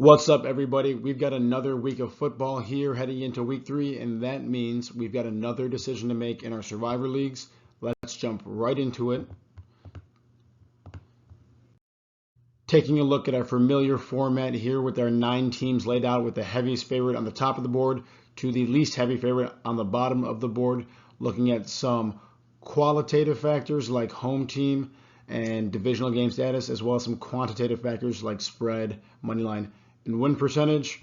What's up, everybody? We've got another week of football here heading into week 3, and that means we've got another decision to make in our Survivor Leagues. Let's jump right into it. Taking a look at our familiar format here with our 9 teams laid out with the heaviest favorite on the top of the board to the least heavy favorite on the bottom of the board, looking at some qualitative factors like home team and divisional game status, as well as some quantitative factors like spread, money line, and win percentage.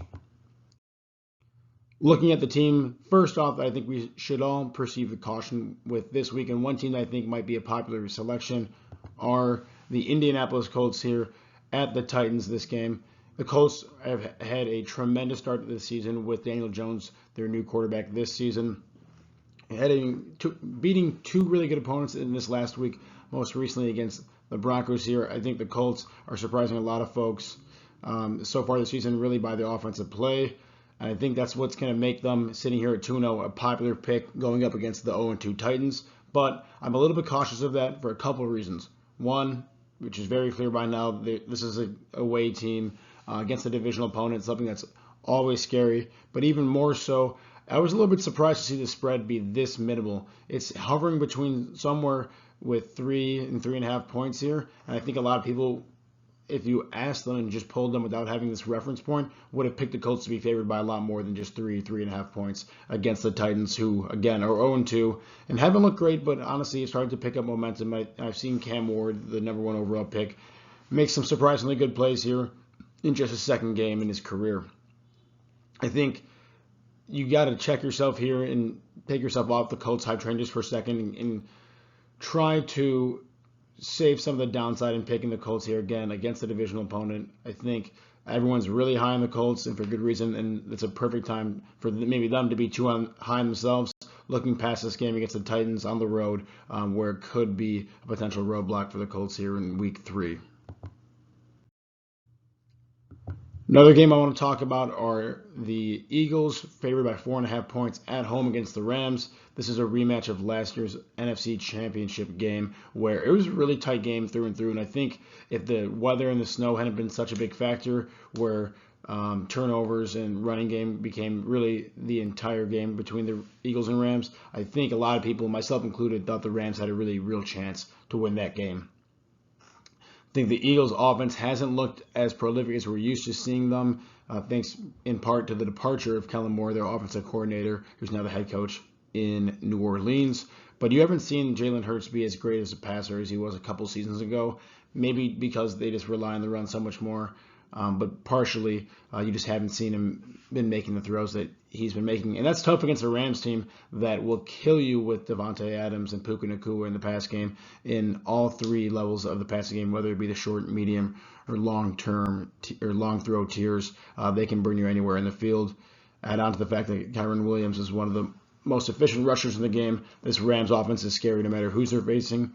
Looking at the team, first off, I think we should all perceive the caution with this week. And one team that I think might be a popular selection are the Indianapolis Colts here at the Titans this game. The Colts have had a tremendous start to the season with Daniel Jones, their new quarterback this season, beating 2 really good opponents in this last week, most recently against the Broncos here. I think the Colts are surprising a lot of folks so far this season, really by their offensive play. And I think that's what's going to make them, sitting here at 2-0, a popular pick going up against the 0-2 Titans. But I'm a little bit cautious of that for a couple of reasons. One, which is very clear by now, this is a away team against a divisional opponent, something that's always scary. But even more so, I was a little bit surprised to see the spread be this minimal. It's hovering between somewhere with 3 and 3.5 points here. And I think a lot of people, if you asked them and just pulled them without having this reference point, would have picked the Colts to be favored by a lot more than just 3.5 points against the Titans, who, again, are 0-2 and haven't looked great, but honestly, it's starting to pick up momentum. I've seen Cam Ward, the number 1 overall pick, make some surprisingly good plays here in just his second game in his career. I think you got to check yourself here and take yourself off the Colts hype train just for a second and try to save some of the downside in picking the Colts here again against a divisional opponent. I think everyone's really high on the Colts, and for good reason, and it's a perfect time for maybe them to be too high on themselves, looking past this game against the Titans on the road, where it could be a potential roadblock for the Colts here in week 3. Another game I want to talk about are the Eagles, favored by 4.5 points at home against the Rams. This is a rematch of last year's NFC Championship game, where it was a really tight game through and through. And I think if the weather and the snow hadn't been such a big factor, where turnovers and running game became really the entire game between the Eagles and Rams, I think a lot of people, myself included, thought the Rams had a really real chance to win that game. I think the Eagles' offense hasn't looked as prolific as we're used to seeing them, thanks in part to the departure of Kellen Moore, their offensive coordinator, who's now the head coach in New Orleans. But you haven't seen Jalen Hurts be as great as a passer as he was a couple seasons ago, maybe because they just rely on the run so much more. But partially, you just haven't seen him been making the throws that he's been making. And that's tough against a Rams team that will kill you with Devontae Adams and Puka Nacua in the pass game in all 3 levels of the passing game, whether it be the short, medium, or long-term or long throw tiers. They can bring you anywhere in the field. Add on to the fact that Kyren Williams is one of the most efficient rushers in the game. This Rams offense is scary no matter who's they're facing.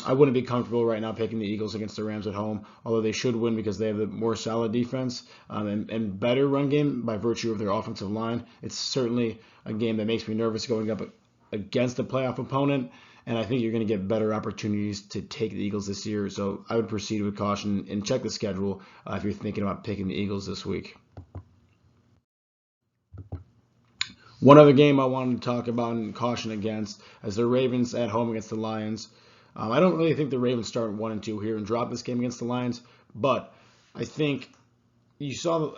I wouldn't be comfortable right now picking the Eagles against the Rams at home, although they should win because they have the more solid defense and better run game by virtue of their offensive line. It's certainly a game that makes me nervous going up against a playoff opponent, and I think you're going to get better opportunities to take the Eagles this year. So I would proceed with caution and check the schedule if you're thinking about picking the Eagles this week. One other game I wanted to talk about and caution against is the Ravens at home against the Lions. I don't really think the Ravens start 1-2 here and drop this game against the Lions, but I think you saw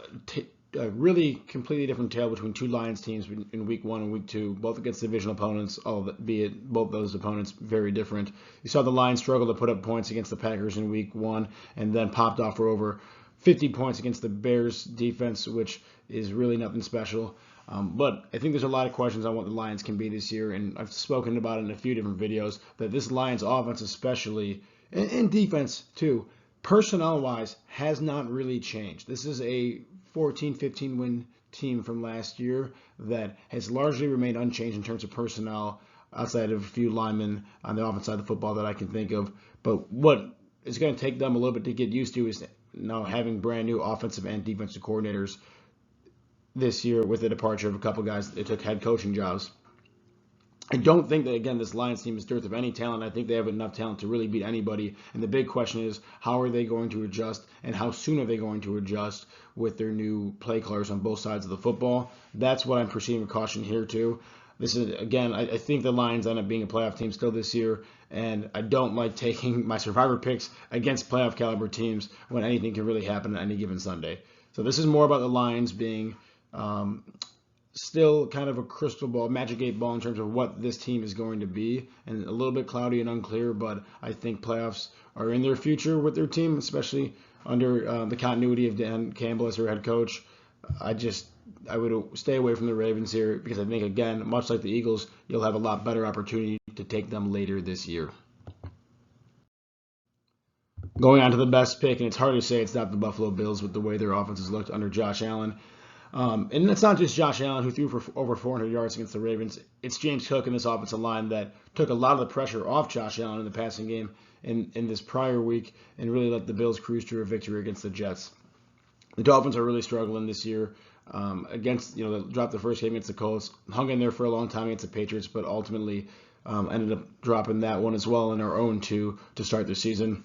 a really completely different tale between 2 Lions teams in week 1 and week 2, both against divisional opponents, albeit both those opponents very different. You saw the Lions struggle to put up points against the Packers in week 1 and then popped off for over 50 points against the Bears defense, which is really nothing special. But I think there's a lot of questions on what the Lions can be this year, and I've spoken about it in a few different videos, that this Lions offense especially, and defense too, personnel-wise, has not really changed. This is a 14-15 win team from last year that has largely remained unchanged in terms of personnel, outside of a few linemen on the offense side of the football that I can think of. But what it's going to take them a little bit to get used to is now having brand new offensive and defensive coordinators this year with the departure of a couple guys that took head coaching jobs. I don't think that, again, this Lions team is dearth of any talent. I think they have enough talent to really beat anybody. And the big question is, how are they going to adjust, and how soon are they going to adjust with their new play callers on both sides of the football? That's what I'm proceeding with caution here, too. This is, again, I think the Lions end up being a playoff team still this year, and I don't like taking my survivor picks against playoff caliber teams when anything can really happen on any given Sunday. So this is more about the Lions being still kind of a crystal ball, magic 8 ball in terms of what this team is going to be, and a little bit cloudy and unclear, but I think playoffs are in their future with their team, especially under the continuity of Dan Campbell as their head coach. I would stay away from the Ravens here because I think, again, much like the Eagles, you'll have a lot better opportunity to take them later this year. Going on to the best pick, and it's hard to say it's not the Buffalo Bills with the way their offenses looked under Josh Allen. And it's not just Josh Allen who threw for over 400 yards against the Ravens. It's James Cook and this offensive line that took a lot of the pressure off Josh Allen in the passing game in this prior week and really let the Bills cruise to a victory against the Jets. The Dolphins are really struggling this year against, they dropped the first game against the Colts, hung in there for a long time against the Patriots, but ultimately ended up dropping that one as well in our own 2 to start the season.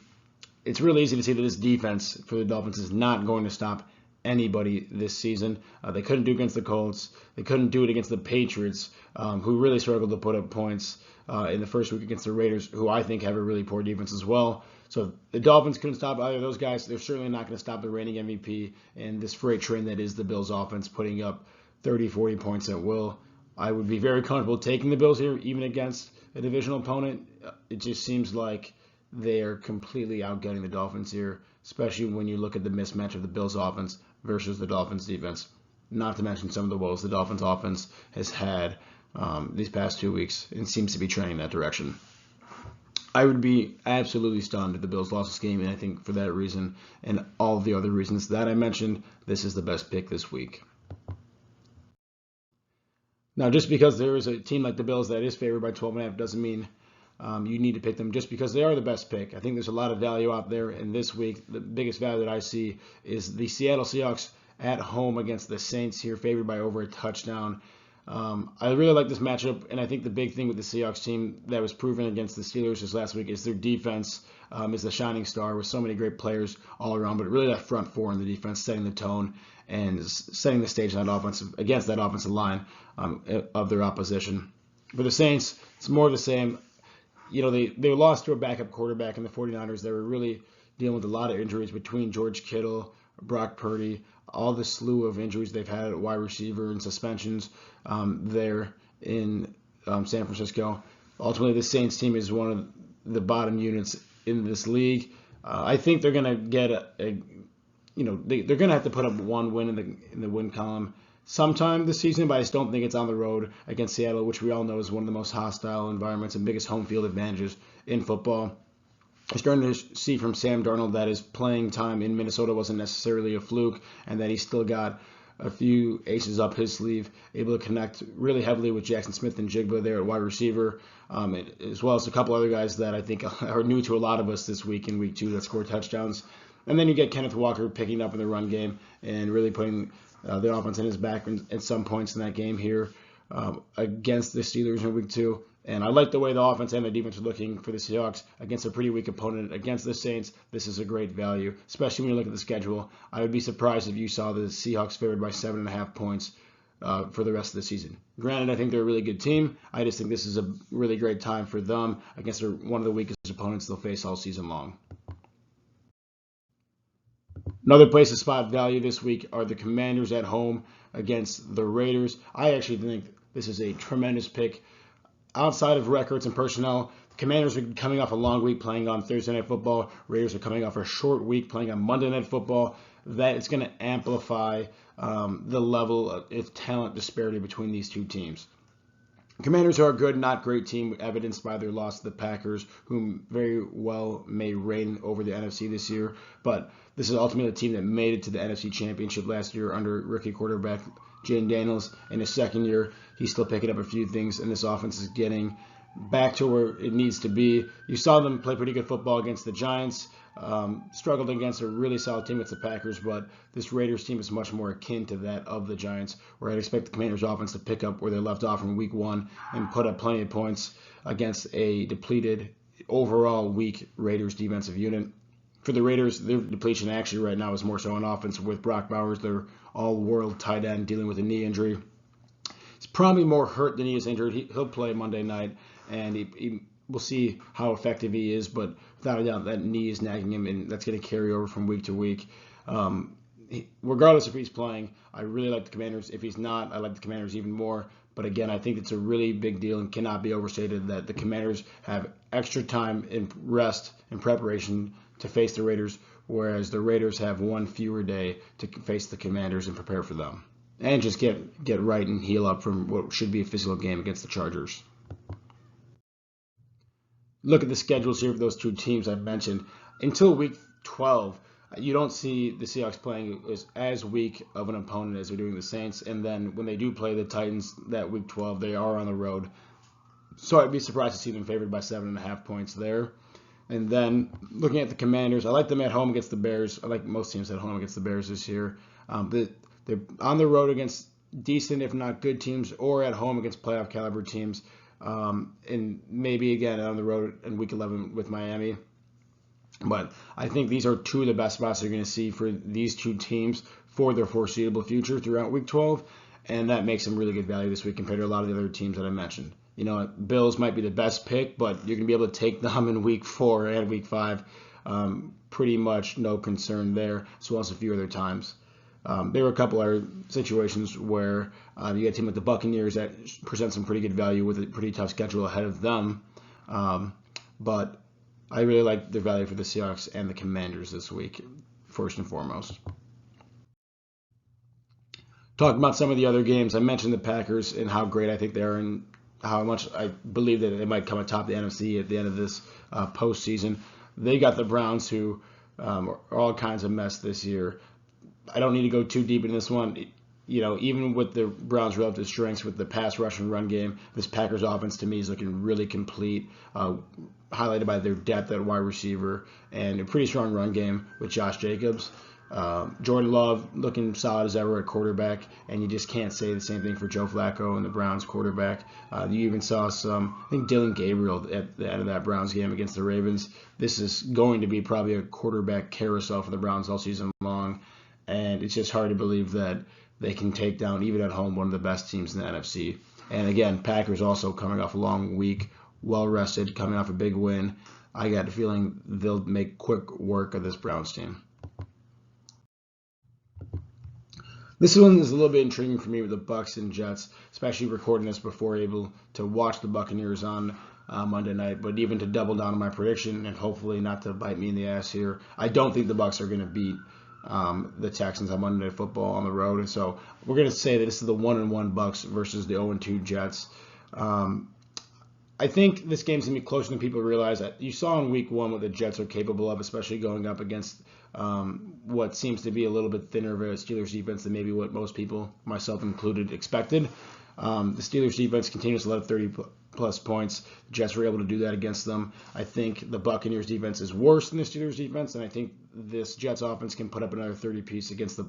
It's really easy to see that this defense for the Dolphins is not going to stop anybody this season. They couldn't do it against the Colts. They couldn't do it against the Patriots, who really struggled to put up points in the first week against the Raiders, who I think have a really poor defense as well. So the Dolphins couldn't stop either of those guys. They're certainly not going to stop the reigning MVP and this freight train that is the Bills offense, putting up 30, 40 points at will. I would be very comfortable taking the Bills here, even against a divisional opponent. It just seems like they are completely outgunning the Dolphins here, especially when you look at the mismatch of the Bills offense versus the Dolphins defense. Not to mention some of the woes the Dolphins offense has had these past 2 weeks and seems to be trending that direction. I would be absolutely stunned if the Bills lost this game, and I think for that reason and all of the other reasons that I mentioned, this is the best pick this week. Now, just because there is a team like the Bills that is favored by 12.5 doesn't mean you need to pick them just because they are the best pick. I think there's a lot of value out there, and this week the biggest value that I see is the Seattle Seahawks at home against the Saints here, favored by over a touchdown. I really like this matchup, and I think the big thing with the Seahawks team that was proven against the Steelers this last week is their defense is the shining star with so many great players all around, but really that front four in the defense setting the tone and setting the stage on that against that offensive line of their opposition. For the Saints, it's more of the same. They lost to a backup quarterback in the 49ers. They were really dealing with a lot of injuries between George Kittle, Brock Purdy, all the slew of injuries they've had at wide receiver and suspensions there in San Francisco. Ultimately, the Saints team is one of the bottom units in this league. I think they're going to get they're going to have to put up one win in the win column sometime this season, but I just don't think it's on the road against Seattle, which we all know is one of the most hostile environments and biggest home field advantages in football. I'm starting to see from Sam Darnold that his playing time in Minnesota wasn't necessarily a fluke, and that he still got a few aces up his sleeve, able to connect really heavily with Jackson Smith and Jigba there at wide receiver, as well as a couple other guys that I think are new to a lot of us this week in week 2 that scored touchdowns. And then you get Kenneth Walker picking up in the run game and really putting the offense in his back at some points in that game here against the Steelers in week 2. And I like the way the offense and the defense are looking for the Seahawks against a pretty weak opponent. Against the Saints, this is a great value, especially when you look at the schedule. I would be surprised if you saw the Seahawks favored by 7.5 points for the rest of the season. Granted, I think they're a really good team. I just think this is a really great time for them against one of the weakest opponents they'll face all season long. Another place to spot value this week are the Commanders at home against the Raiders. I actually think this is a tremendous pick. Outside of records and personnel, the Commanders are coming off a long week playing on Thursday Night Football. Raiders are coming off a short week playing on Monday Night Football. That is going to amplify the level of talent disparity between these two teams. Commanders are a good, not great team, evidenced by their loss to the Packers, whom very well may reign over the NFC this year. But this is ultimately a team that made it to the NFC Championship last year under rookie quarterback Jane Daniels. In his second year, he's still picking up a few things, and this offense is getting back to where it needs to be. You saw them play pretty good football against the Giants. Struggled against a really solid team against the Packers, but this Raiders team is much more akin to that of the Giants, where I'd expect the Commanders' offense to pick up where they left off in Week 1 and put up plenty of points against a depleted, overall weak Raiders defensive unit. For the Raiders, their depletion actually right now is more so on offense with Brock Bowers, their all-world tight end, dealing with a knee injury. He's probably more hurt than he is injured. He'll play Monday night, and we'll see how effective he is, but without a doubt, that knee is nagging him, and that's going to carry over from week to week. Regardless if he's playing, I really like the Commanders. If he's not, I like the Commanders even more. But again, I think it's a really big deal and cannot be overstated that the Commanders have extra time and rest and preparation to face the Raiders, whereas the Raiders have one fewer day to face the Commanders and prepare for them. And just get right and heal up from what should be a physical game against the Chargers. Look at the schedules here for those two teams I mentioned. Until week 12, you don't see the Seahawks playing as weak of an opponent as they're doing the Saints. And then when they do play the Titans that week 12, they are on the road. So I'd be surprised to see them favored by 7.5 points there. And then looking at the Commanders, I like them at home against the Bears. I like most teams at home against the Bears this year. They're on the road against decent, if not good teams, or at home against playoff caliber teams. And maybe again on the road in week 11 with Miami. But I think these are two of the best spots you're going to see for these two teams for their foreseeable future throughout week 12. And that makes them really good value this week compared to a lot of the other teams that I mentioned. You know, Bills might be the best pick, but you're going to be able to take them in week 4 and week 5. Pretty much no concern there, as well as a few other times. There were a couple other situations where you got a team like the Buccaneers that present some pretty good value with a pretty tough schedule ahead of them. But I really like the value for the Seahawks and the Commanders this week, first and foremost. Talking about some of the other games, I mentioned the Packers and how great I think they are and how much I believe that they might come atop the NFC at the end of this postseason. They got the Browns, who are all kinds of mess this year. I don't need to go too deep in this one. You know, even with the Browns' relative strengths with the pass rush and run game, this Packers offense to me is looking really complete, highlighted by their depth at wide receiver and a pretty strong run game with Josh Jacobs. Jordan Love looking solid as ever at quarterback, and you just can't say the same thing for Joe Flacco and the Browns quarterback. You even saw I think Dylan Gabriel at the end of that Browns game against the Ravens. This is going to be probably a quarterback carousel for the Browns all season long, and it's just hard to believe that they can take down, even at home, one of the best teams in the NFC. And again, Packers also coming off a long week, well-rested, coming off a big win. I got a feeling they'll make quick work of this Browns team. This one is a little bit intriguing for me with the Bucs and Jets, especially recording this before able to watch the Buccaneers on Monday night. But even to double down on my prediction and hopefully not to bite me in the ass here, I don't think the Bucs are going to beat the Texans on Monday Night Football on the road. And so we're going to say that this is the 1-1 Bucs versus the 0-2 Jets. I think this game's going to be closer than people realize. That you saw in week 1 what the Jets are capable of, especially going up against what seems to be a little bit thinner of a Steelers defense than maybe what most people, myself included, expected. The Steelers defense continues to let up 30-plus points. The Jets were able to do that against them. I think the Buccaneers defense is worse than the Steelers defense, and I think this Jets offense can put up another 30-piece against the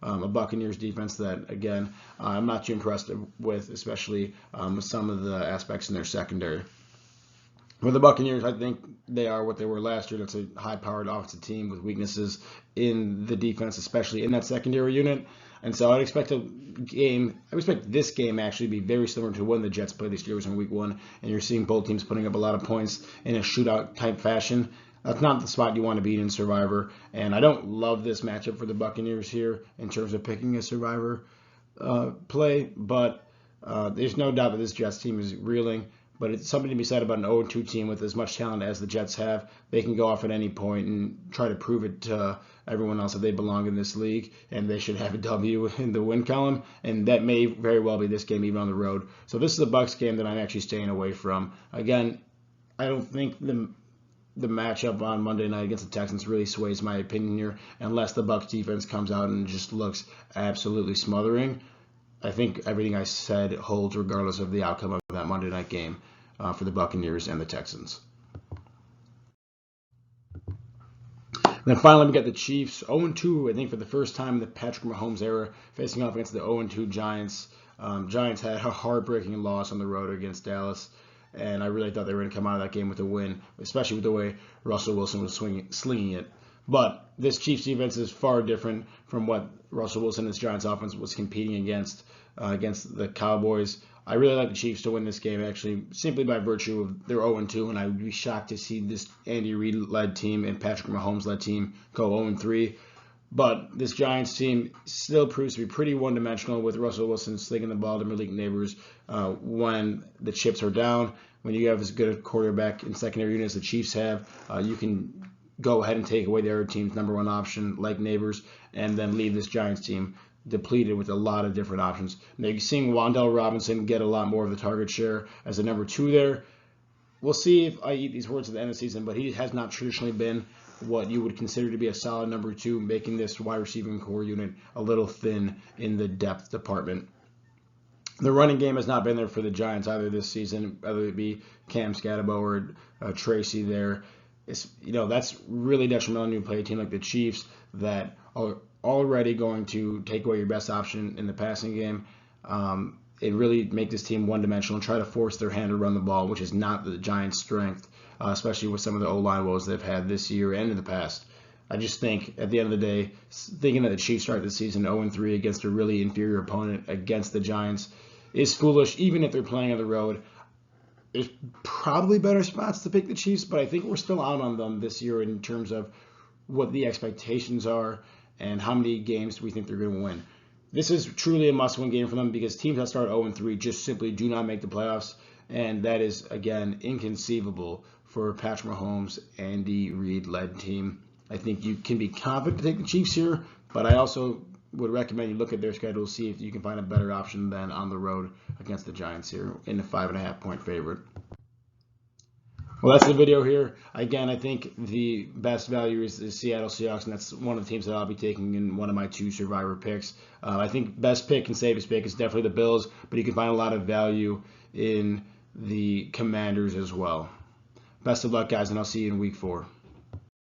Buccaneers defense that, again, I'm not too impressed with, especially with some of the aspects in their secondary. With the Buccaneers, I think they are what they were last year. That's a high-powered offensive team with weaknesses in the defense, especially in that secondary unit. And so I expect this game actually to be very similar to when the Jets played the Steelers in week 1, and you're seeing both teams putting up a lot of points in a shootout-type fashion. That's not the spot you want to be in Survivor, and I don't love this matchup for the Buccaneers here in terms of picking a Survivor play, but there's no doubt that this Jets team is reeling. But it's something to be said about an 0-2 team with as much talent as the Jets have. They can go off at any point and try to prove it to everyone else that they belong in this league, and they should have a W in the win column, and that may very well be this game even on the road. So this is a Bucs game that I'm actually staying away from. Again, I don't think the matchup on Monday night against the Texans really sways my opinion here, unless the Bucs defense comes out and just looks absolutely smothering. I think everything I said holds regardless of the outcome of that Monday night game. for the Buccaneers and the Texans. Then finally, we got the Chiefs, 0-2, I think, for the first time in the Patrick Mahomes era, facing off against the 0-2 Giants. Giants had a heartbreaking loss on the road against Dallas, and I really thought they were going to come out of that game with a win, especially with the way Russell Wilson was slinging it. But this Chiefs defense is far different from what Russell Wilson and his Giants offense was competing against the Cowboys. I really like the Chiefs to win this game, actually, simply by virtue of their 0-2, and I would be shocked to see this Andy Reid-led team and Patrick Mahomes-led team go 0-3. But this Giants team still proves to be pretty one-dimensional, with Russell Wilson slinging the ball to Malik Neighbors when the chips are down. When you have as good a quarterback and secondary unit as the Chiefs have, you can go ahead and take away the other team's number one option, like Neighbors, and then leave this Giants team depleted with a lot of different options. Now you're seeing Wan'Dale Robinson get a lot more of the target share as a number 2 there. We'll see if I eat these words at the end of the season, but he has not traditionally been what you would consider to be a solid number 2, making this wide receiving core unit a little thin in the depth department. The running game has not been there for the Giants either this season, whether it be Cam Scatterbo or Tracy there. That's really detrimental when you play a team like the Chiefs that are already going to take away your best option in the passing game. It really make this team one-dimensional and try to force their hand to run the ball, which is not the Giants' strength, especially with some of the O-line woes they've had this year and in the past. I just think, at the end of the day, thinking that the Chiefs start the season 0-3 against a really inferior opponent against the Giants is foolish, even if they're playing on the road. There's probably better spots to pick the Chiefs, but I think we're still out on them this year in terms of what the expectations are and how many games we think they're going to win. This is truly a must-win game for them because teams that start 0-3 just simply do not make the playoffs, and that is, again, inconceivable for Patrick Mahomes, Andy Reid-led team. I think you can be confident to take the Chiefs here, but I also would recommend you look at their schedule, see if you can find a better option than on the road against the Giants here in the 5.5-point favorite. Well, that's the video here. Again, I think the best value is the Seattle Seahawks, and that's one of the teams that I'll be taking in one of my 2 survivor picks. I think best pick and safest pick is definitely the Bills, but you can find a lot of value in the Commanders as well. Best of luck, guys, and I'll see you in week 4.